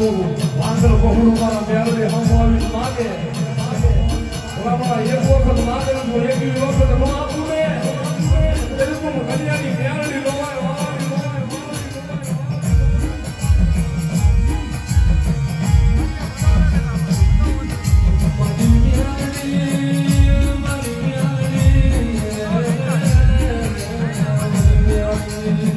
વાંદરો બહુડું મારા મેળવે હમવાવી માગે ઓલા એક વખત માગે તો એક વખત નો આપું ને બિલકુલ કન્યાની મેળવી લોવાય Yeah.